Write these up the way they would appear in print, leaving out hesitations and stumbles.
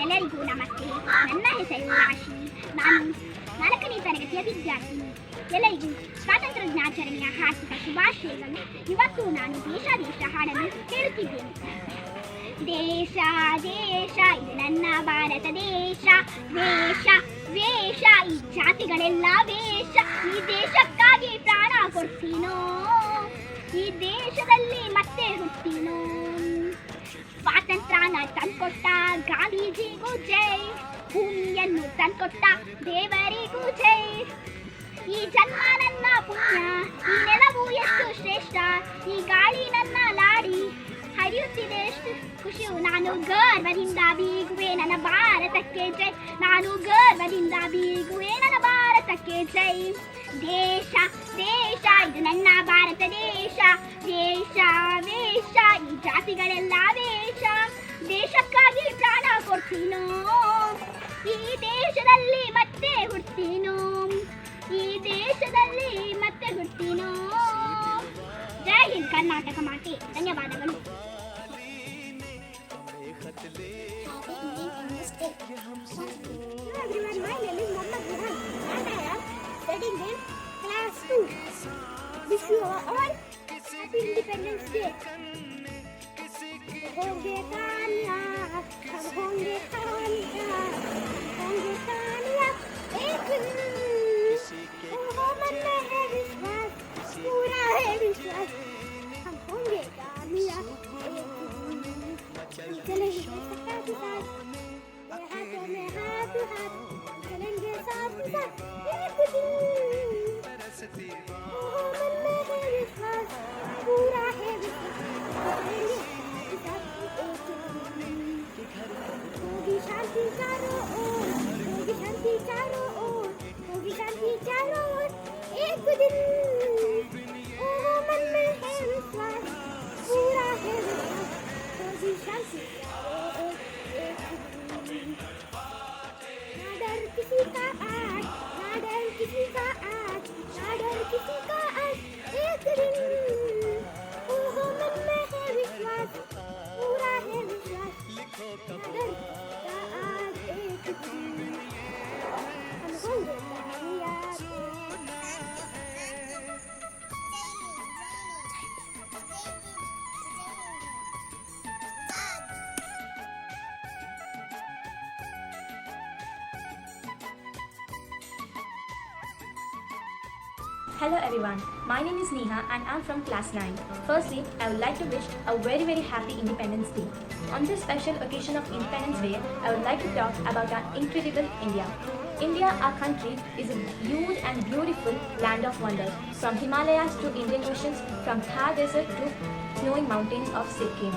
ಎಲ್ಲರಿಗೂ ನಮಸ್ತೆ. ನನ್ನ ಹೆಸರು ರಾಶಿ. ನಾನು 4ನೇ ತರಗತಿಯ ವಿದ್ಯಾರ್ಥಿ. ಎಲ್ಲರಿಗೂ ಸ್ವಾತಂತ್ರ್ಯ ದಿನಾಚರಣೆಯ ಹಾರ್ದಿಕ ಶುಭಾಶಯಗಳು. ಇವತ್ತು ನಾನು ದೇಶ ಹಾಡನ್ನು ಹೇಳುತ್ತಿದ್ದೇನೆ. ದೇಶ ದೇಶ ಇದು ನನ್ನ ಭಾರತ ದೇಶ, ದೇಶ ವೇಷ ಈ ಜಾತಿಗಳೆಲ್ಲ ವೇಷ, ಈ ದೇಶಕ್ಕಾಗಿ ಪ್ರಾಣ ಕೊಡ್ತೀನೋ, ಈ ದೇಶದಲ್ಲಿ ಮತ್ತೆ ಹುಡ್ತೀನೋ. ಸ್ವಾತಂತ್ರ್ಯನ ತಂದ್ಕೊಟ್ಟ ಗಾಂಧೀಜಿಗೂ ಜೈ, ಭೂಮಿಯನ್ನು ತಂದ್ಕೊಟ್ಟ ದೇವರಿಗೂ ಜೈ. ಈ ಜನ್ಮ ನನ್ನ ಪುಣ್ಯ, ಈ ನೆಲವು ಎಷ್ಟು ಶ್ರೇಷ್ಠ, ಈ ಗಾಳಿ ನನ್ನ ಲಾಡಿ ಹರಿಯುತ್ತಿದೆ ಎಷ್ಟು ಖುಷಿಯು. ನಾನು ಗರ್ವದಿಂದ ಬೀಗುವೆ ನನ್ನ ಭಾರತಕ್ಕೆ ಜೈ, ನಾನು ಗರ್ವದಿಂದ ಬೀಗುವೆ ನನ್ನ ಭಾರತಕ್ಕೆ ಜೈ. ದೇಶ ದೇಶ ಇದು ನನ್ನ ಭಾರತ ದೇಶ, ದೇಶ ವೇಷ ಈ ಜಾತಿಗಳೆಲ್ಲ ವೇಷ, ದೇಶಕ್ಕಾಗಿ ಪ್ರಾಣ ಕೊಡ್ತೀನೋ, ಈ ದೇಶದಲ್ಲಿ ಮತ್ತೆ ಹುಡ್ತೀನೋ, ಈ ದೇಶದಲ್ಲಿ ಮತ್ತೆ ಹುಡ್ತೀನೋ. ಜೈ ಹಿಂದ್ ಕರ್ನಾಟಕ ಮಾತೆ. ಧನ್ಯವಾದಗಳು. Class 2. Wish you all happy Independence Day. होंगे कामयाब, हम होंगे कामयाब, होंगे कामयाब एक दिन। वो मन में है विश्वास, पूरा है विश्वास, हम होंगे कामयाब एक दिन। चलेंगे साथ साथ, हाथों में हाथ हाथ, चलेंगे साथ साथ एक दिन। मन में है विश्वास, पूरा है विश्वास, होगी शांति चारों ओर, होगी शांति चारों ओर, होगी शांति चारों ओर एक दिन। मन में है विश्वास, पूरा है विश्वास, होगी शांति चारों ओर एक दिन। ना डर किसी का आज, ना डर किसी का आज, ना डर किसी का आज एक दिन। मन में है विश्वास, पूरा है विश्वास, ना डर का आज एक दिन। हम होंगे कामयाब। Hello everyone, my name is Neha and I'm from class 9. Firstly, I would like to wish a very happy Independence Day. On this special occasion of Independence Day, I would like to talk about our incredible India. India, our country, is a huge and beautiful land of wonders. From Himalayas to Indian Oceans, from Thar Desert to snowy mountains of Sikkim.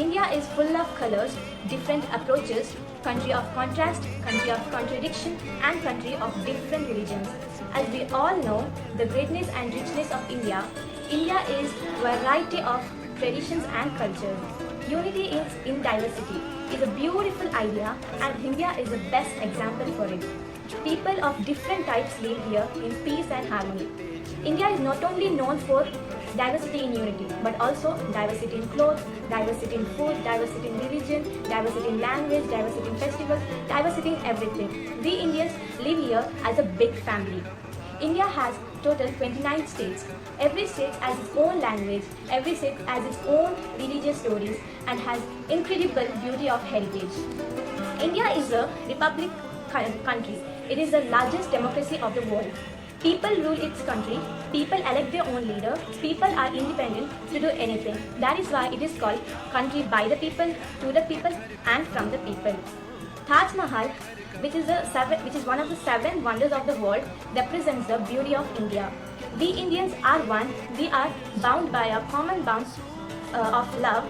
India is full of colors, different approaches, country of contrast, country of contradiction, and country of different religions. As we all know, the greatness and richness of India, India is variety of traditions and cultures. Unity is in diversity is a beautiful idea, and India is the best example for it. People of different types live here in peace and harmony. India is not only known for diversity in unity, but also diversity in clothes, diversity in food, diversity in religion, diversity in language, diversity in festivals, diversity in everything. We Indians live here as a big family. India has total 29 states. Every state has its own language, every state has its own religious stories, and has incredible beauty of heritage. India is a republic country. It is the largest democracy of the world. People rule its country, people elect their own leader, people are independent to do anything. That is why it is called country by the people, to the people, and from the people. Taj Mahal, which is one of the 7 wonders of the world, represents the beauty of India. We Indians are one, we are bound by a common bond of love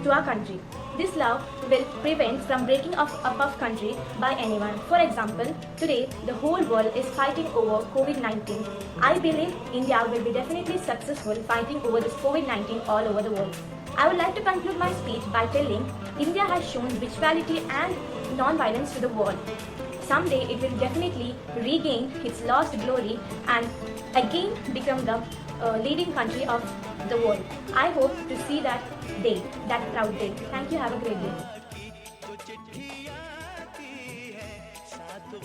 to our country. This love will prevent from breaking up of country by anyone. For example, today the whole world is fighting over COVID-19. I believe India will be definitely successful fighting over this COVID-19 all over the world. I would like to conclude my speech by telling India has shown spirituality and non-violence to the world. Someday it will definitely regain its lost glory and again become the leading country of the world. I hope to see that day, that proud day. Thank you. Have a great day. Good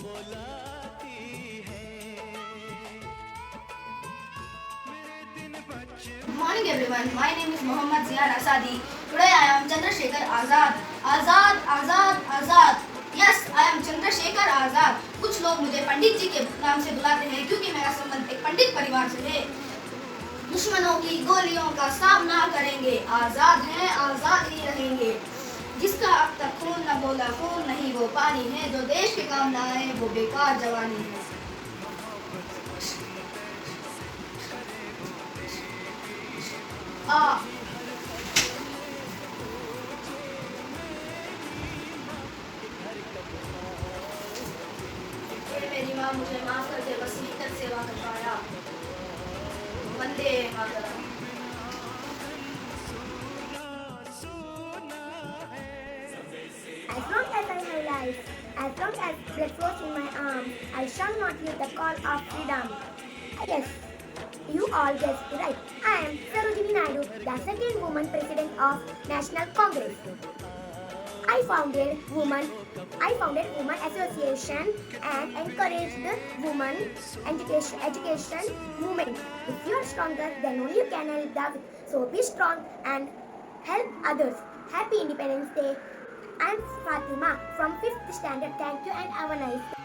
morning everyone, my name is Mohammad Ziad Asadi. Today I am Chandrasekhar Azad. Azad, Azad, Azad. Yes, I am Chandrasekhar Azad. कुछ लोग मुझे पंडित जी के नाम से बुलाते हैं क्योंकि मेरा संबंध एक पंडित परिवार से है। दुश्मनों की गोलियों का सामना करेंगे, आजाद हैं, आजाद ही रहेंगे। जिसका अब तक खून न बोला, खून नहीं वो पानी है, जो देश के काम न आए वो बेकार जवानी है। मेरी माँ मुझे माफ कर दे, बस यहीं तक सेवा कर पाया। Vande Mataram. As long as I have life, as long as blood flows in my arms, I shall not hear the call of freedom. Yes, you all guessed right. I am Sarojini Naidu, the second woman president of National Congress. I founded Women Association and encouraged women education movement. If you are stronger, then only you can help the weak. So be strong and help others. Happy Independence Day. I'm Fatima from 5th standard. Thank you and have a nice day.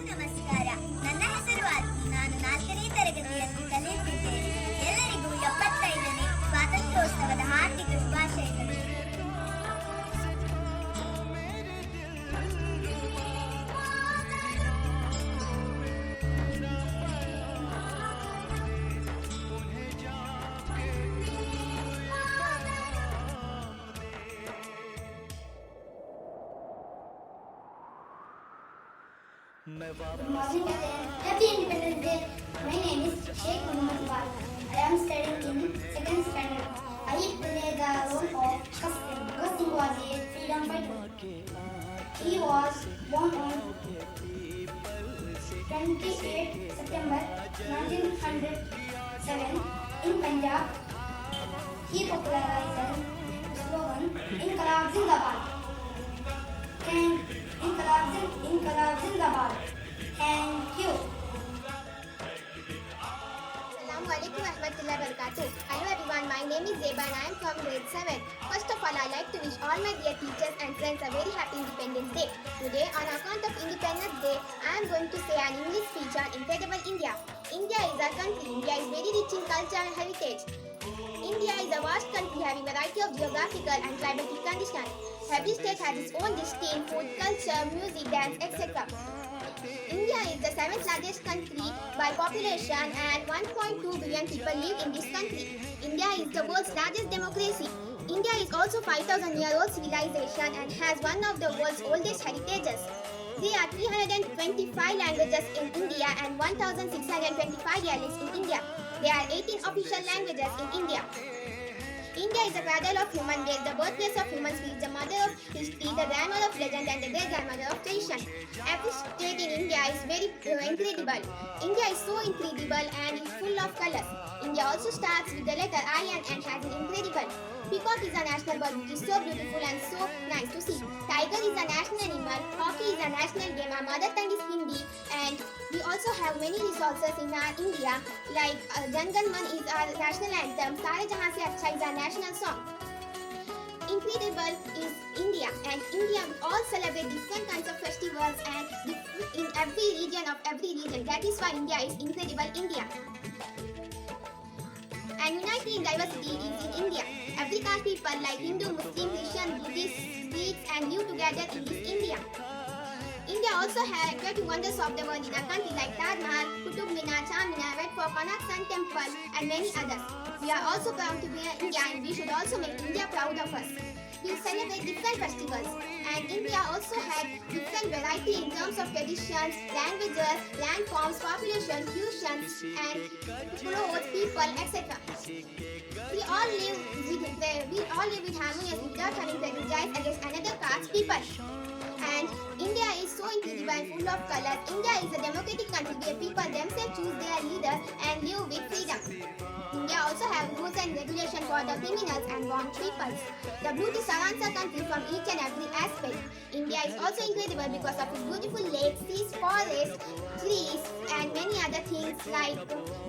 ನಮಸ್ಕಾರ, ನನ್ನ ಹೆಸರು ಆರ್ತಿ. ನಾನು 4ನೇ ತರಗತಿಯಲ್ಲಿ ಕಲಿಯುತ್ತಿದ್ದೇನೆ. ಎಲ್ಲರಿಗೂ 75ನೇ ಸ್ವಾತಂತ್ರ್ಯೋತ್ಸವದ ಹಾರ್ದಿಕ ಶುಭಾಶಯಗಳು. Good morning again. Happy Independence Day. My name is Sheikh Muhammad Iqbal. I am studying in 2nd standard. I play the role of Bhagat Singh. Bhagat Singh was a freedom fighter. He was born on 28 September 1907 in Punjab. He popularized the slogan Inqilab Zindabad. Inqilab Zindabad. Thank you. Assalamualaikum warahmatullahi wabarakatuh. Hello everyone, my name is Zeba and I am from grade 7. First of all, I like to wish all my dear teachers and friends a very happy Independence Day. Today, on account of Independence Day, I am going to say an English speech on Incredible India. India is our country. India is very rich in culture and heritage. India is a vast country having variety of geographical and climatic conditions. Every state has its own distinct food, culture, music, dance, etc. India is the 7th largest country by population and 1.2 billion people live in this country. India is the world's largest democracy. India is also 5,000-year-old civilization and has one of the world's oldest heritages. There are 325 languages in India and 1,625 dialects in India. There are 18 official languages in India. India is the cradle of human race, the birthplace of human speech, the mother of history, the grandmother of legend, and the great grandmother of tradition. Every state in India is very incredible. India is so incredible and is full of colors. India also starts with the letter I and has an incredible. Peacock is a national bird which is so beautiful and so nice to see. Tiger is a national animal. Hockey is a national game. Our mother tongue is Hindi, and we also have many resources in our India like Jan Gan Man is our national anthem. Sare Jahan Se Acha is our national song. Incredible is India, and India all celebrate different kinds of festivals and in every region of every region. That is why India is incredible India. And unity in diversity is in India. Every caste people like Hindu, Muslim, Christian, Buddhist, Sikhs and live together in this India. India also has 20 wonders of the world in a country like Taj Mahal, Qutub Minar, Charminar, Red Fort, Konark Sun Temple and many others. We are also proud to be in India and we should also make India proud of us. We celebrate different festivals and India also has different variety in terms of traditions, languages, landforms, population, fusions and clothes, people, etc. We all live with harmoniously without having prejudice against another caste people. And India is so incredible and full of colors. India is a democratic country where people themselves choose their leader and live with freedom. India also has rules and regulations for the criminals and wrong peoples. The beauty surrounds the country from each and every aspect. India is also incredible because of its beautiful lakes, seas, forests, trees and many other things like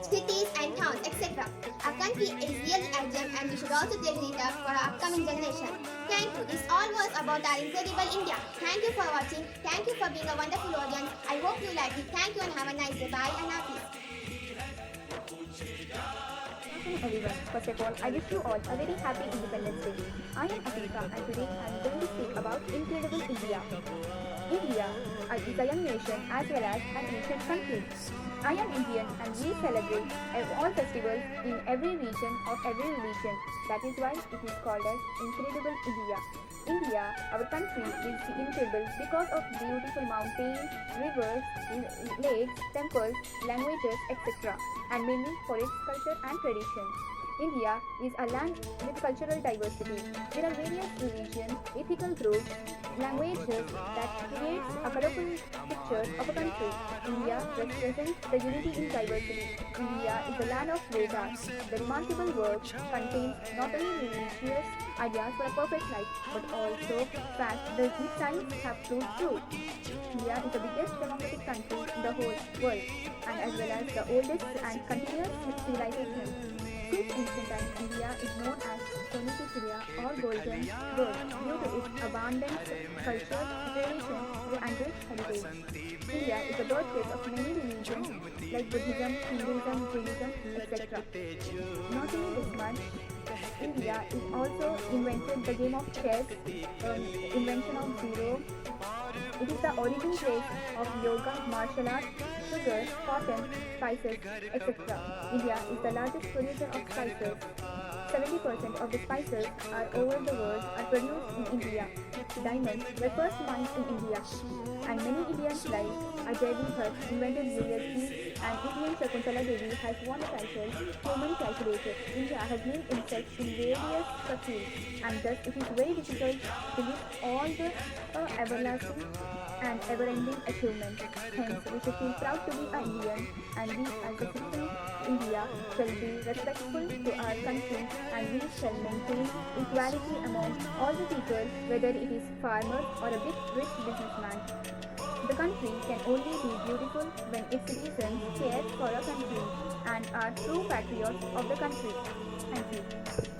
cities and towns, etc. Our country is really a gem and we should also treasure it up for our upcoming generation. Thank you. This all was about our incredible India. Thank you for watching. Thank you for being a wonderful audience. I hope you like it. Thank you and have a nice day. Bye and happy. Welcome everyone. First of all, I wish you all a very happy Independence Day. I am Afrika and today I am going to speak about incredible India. India is a young nation as well as an ancient country. I am Indian and we celebrate all festivals in every region of every religion. That is why it is called as Incredible India. India, our country, is incredible because of beautiful mountains, rivers, lakes, temples, languages, etc. and mainly for its culture and tradition. India is a land with cultural diversity. There are various religions, ethical groups, languages that creates a colorful picture of a country. India represents the unity in diversity. India is the land of Vedas. The remarkable work contains not only religious ideas for a perfect life, but also facts that which science have proved true. India is the biggest democratic country in the whole world, and as well as the oldest and continuous civilization. Since ancient times, India is known as Sonicity or Golden World due to its abundant culture, tradition, and rich heritage. India is the birthplace of many religions like Buddhism, Hinduism, Jainism, etc. Not only this much, India is also invented the game of chess, invention of zero. It is the origin place of yoga, martial arts, sugar, cotton, spices, etc. India is the largest producer of spices. 70% of the spices are over the world are produced in India. Diamonds were first mined in India, and many Indians like Ajay Bhatt invented USD, and Indian Shakuntala Devi has won the title Human Calculator. India has named insects in various fields, and thus it is very difficult to list all the everlasting and ever-ending achievements. Hence, we should feel proud to be an Indian, and we as a citizen of India shall be respectful to our country, and we shall maintain equality among all the people, whether it is farmer or a big rich businessman. The country can only be beautiful when its citizens care for a country and are true patriots of the country. Thank you.